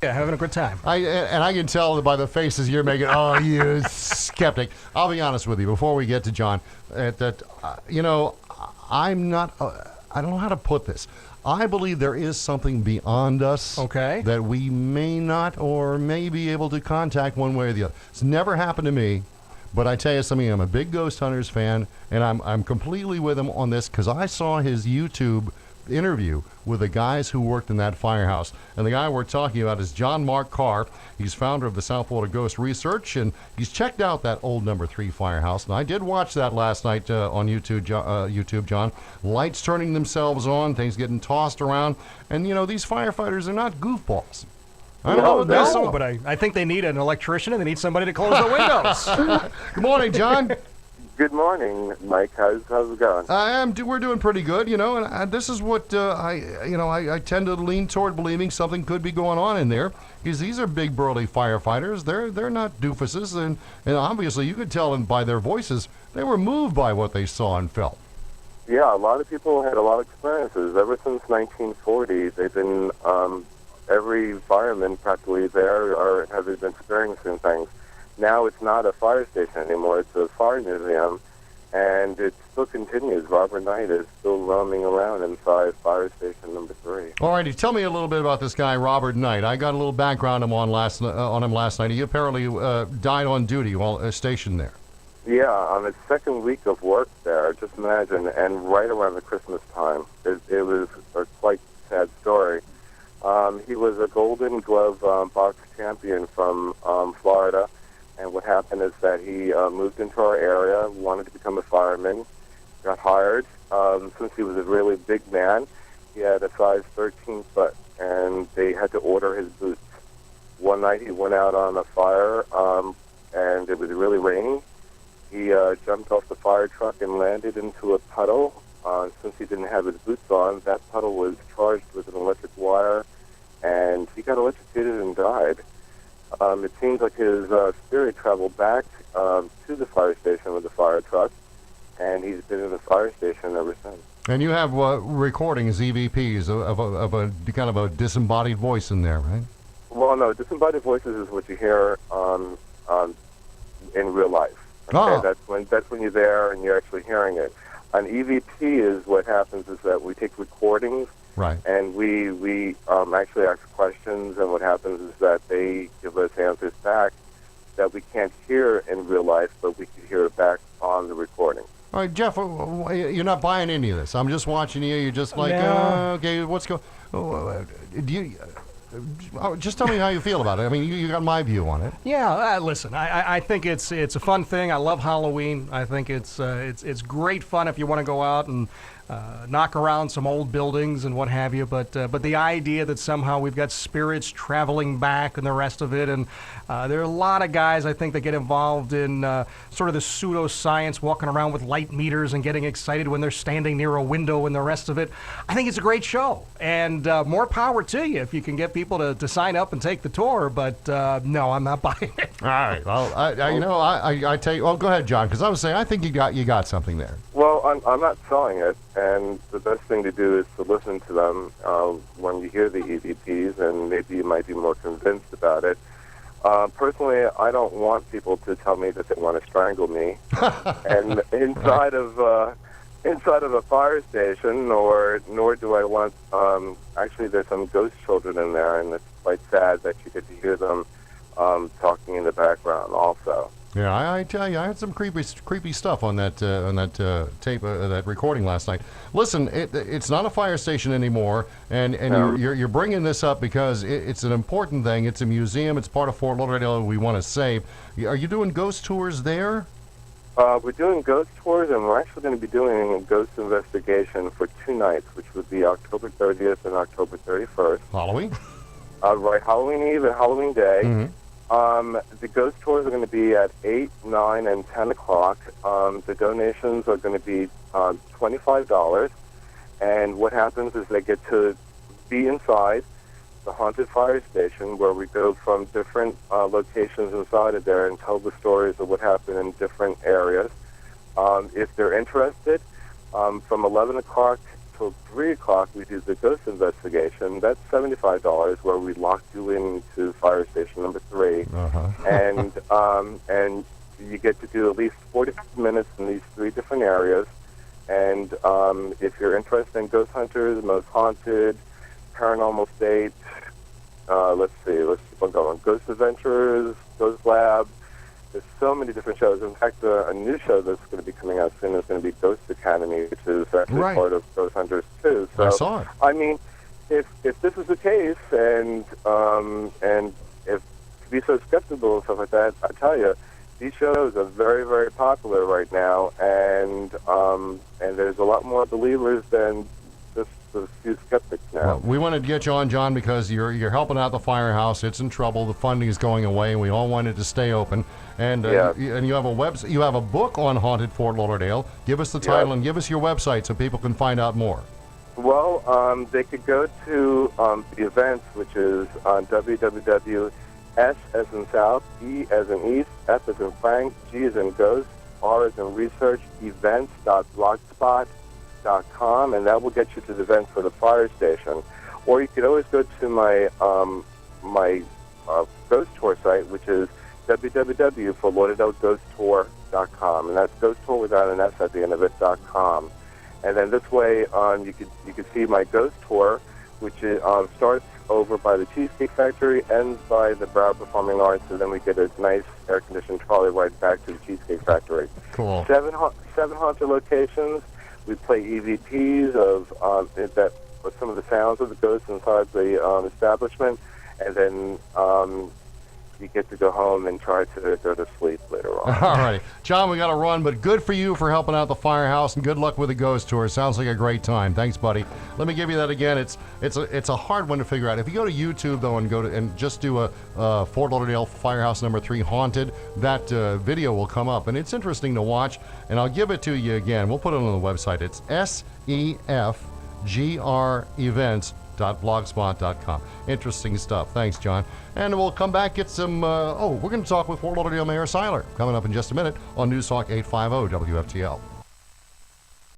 Yeah, having a good time. And I can tell by the faces you're making. Oh, you skeptic. I'll be honest with you before we get to John. I'm not. I don't know how to put this. I believe there is something beyond us that we may not or may be able to contact one way or the other. It's never happened to me, but I tell you something. I'm a big Ghost Hunters fan, and I'm completely with him on this because I saw his YouTube interview with the guys who worked in that firehouse. And the guy we're talking about is Marc Carr. He's founder of the South Florida Ghost Research, and he's checked out that old number 3 firehouse. And I did watch that last night on YouTube, John. Lights turning themselves on, things getting tossed around. And, these firefighters are not goofballs. I don't know what they saw. But I think they need an electrician and they need somebody to close the windows. Good morning, John. Good morning, Mike. How's it going? We're doing pretty good, and this is what I tend to lean toward believing something could be going on in there, because these are big burly firefighters. They're not doofuses, and obviously you could tell them by their voices they were moved by what they saw and felt. Yeah, a lot of people had a lot of experiences ever since 1940. They've been every fireman practically there has been experiencing things. Now it's not a fire station anymore. It's a fire museum, and it still continues. Robert Knight is still roaming around inside fire station number 3. All righty, tell me a little bit about this guy, Robert Knight. I got a little background on him last night. He apparently died on duty while stationed there. Yeah, on his second week of work there, just imagine, and right around the Christmas time. It was a quite sad story. He was a Golden Glove box champion from Florida. And what happened is that he moved into our area, wanted to become a fireman, got hired. Since he was a really big man, he had a size 13 foot, and they had to order his boots. One night he went out on a fire, and it was really raining. He jumped off the fire truck and landed into a puddle. Since he didn't have his boots on, that puddle was charged with an electric wire, and he got electrocuted and died. It seems like his spirit traveled back to the fire station with the fire truck, and he's been in the fire station ever since. And you have recordings, EVPs, of a kind of a disembodied voice in there, right? Well, no, disembodied voices is what you hear in real life. Okay? Oh. That's when you're there and you're actually hearing it. An EVP is what happens is that we take recordings. Right. And we actually ask questions, and what happens is that they give us answers back that we can't hear in real life, but we can hear it back on the recording. All right, Jeff, you're not buying any of this. I'm just watching you. You're just like, okay, what's going on? Just tell me how you feel about it. I mean, you got my view on it. Yeah, listen, I think it's a fun thing. I love Halloween. I think it's great fun if you want to go out and knock around some old buildings and what have you. But the idea that somehow we've got spirits traveling back and the rest of it, and there are a lot of guys, I think, that get involved in sort of the pseudoscience, walking around with light meters and getting excited when they're standing near a window and the rest of it. I think it's a great show, and more power to you if you can get people to sign up and take the tour. But no, I'm not buying it. All right. Well, I tell you. Well, go ahead, John, because I was saying I think you got something there. Well, I'm not selling it, and the best thing to do is to listen to them when you hear the EVPs, and maybe you might be more convinced about it. Personally, I don't want people to tell me that they want to strangle me, and inside of a fire station, nor do I want. Actually, there's some ghost children in there, and it's quite sad that you get to hear them talking in the background also. Yeah, I tell you, I had some creepy stuff on that tape, that recording last night. Listen, it's not a fire station anymore, and you're bringing this up because it's an important thing. It's a museum. It's part of Fort Lauderdale we want to save. Are you doing ghost tours there? We're doing ghost tours, and we're actually going to be doing a ghost investigation for 2 nights, which would be October 30th and October 31st. Halloween? Right, Halloween Eve and Halloween Day. Mm-hmm. The ghost tours are going to be at 8, 9, and 10 o'clock. The donations are going to be $25. And what happens is they get to be inside the haunted fire station, where we go from different locations inside of there and tell the stories of what happened in different areas. If they're interested, from 11 o'clock till 3 o'clock, we do the ghost investigation. That's $75, where we lock you into fire station number 3, and you get to do at least 45 minutes in these 3 different areas. And if you're interested in ghost hunters, most haunted, paranormal state, let's keep on going. Ghost Adventurers, Ghost Lab. There's so many different shows. In fact, a new show that's going to be coming out soon is going to be Ghost Academy, which is actually part of Ghost Hunters too. So, I saw it. I mean, if this is the case, and if to be so skeptical and stuff like that, I tell you, these shows are very, very popular right now, and there's a lot more believers than just a few skeptics now. Well, we wanted to get you on, John, because you're helping out the firehouse. It's in trouble. The funding is going away, and we all wanted to stay open. And and you have a you have a book on haunted Fort Lauderdale. Give us the title and give us your website so people can find out more. Well, they could go to the events, which is on www.S as in South, E as in East, F as in Frank, G as in Ghost, R as in Research, events.blogspot.com, and that will get you to the event for the fire station. Or you could always go to my my ghost tour site, which is www.forlauderdaleghosttour.com, and that's ghost tour without an S at the end of it.com. And then this way, you could see my ghost tour, which is, starts over by the Cheesecake Factory, ends by the Broward Performing Arts, and then we get a nice air-conditioned trolley ride back to the Cheesecake Factory. Cool. 7 haunted locations. We play EVPs of some of the sounds of the ghosts inside the establishment, and then you get to go home and try to go to sleep later on. All right. John, we got to run, but good for you for helping out the firehouse, and good luck with the ghost tour. Sounds like a great time. Thanks, buddy. Let me give you that again. It's a hard one to figure out. If you go to YouTube, though, and just do a Fort Lauderdale Firehouse number 3 haunted, that video will come up, and it's interesting to watch, and I'll give it to you again. We'll put it on the website. It's SEFGR.blogspot.com. Interesting stuff. Thanks, John. And we'll come back, get some, we're going to talk with Fort Lauderdale Mayor Seiler coming up in just a minute on News Talk 850 WFTL.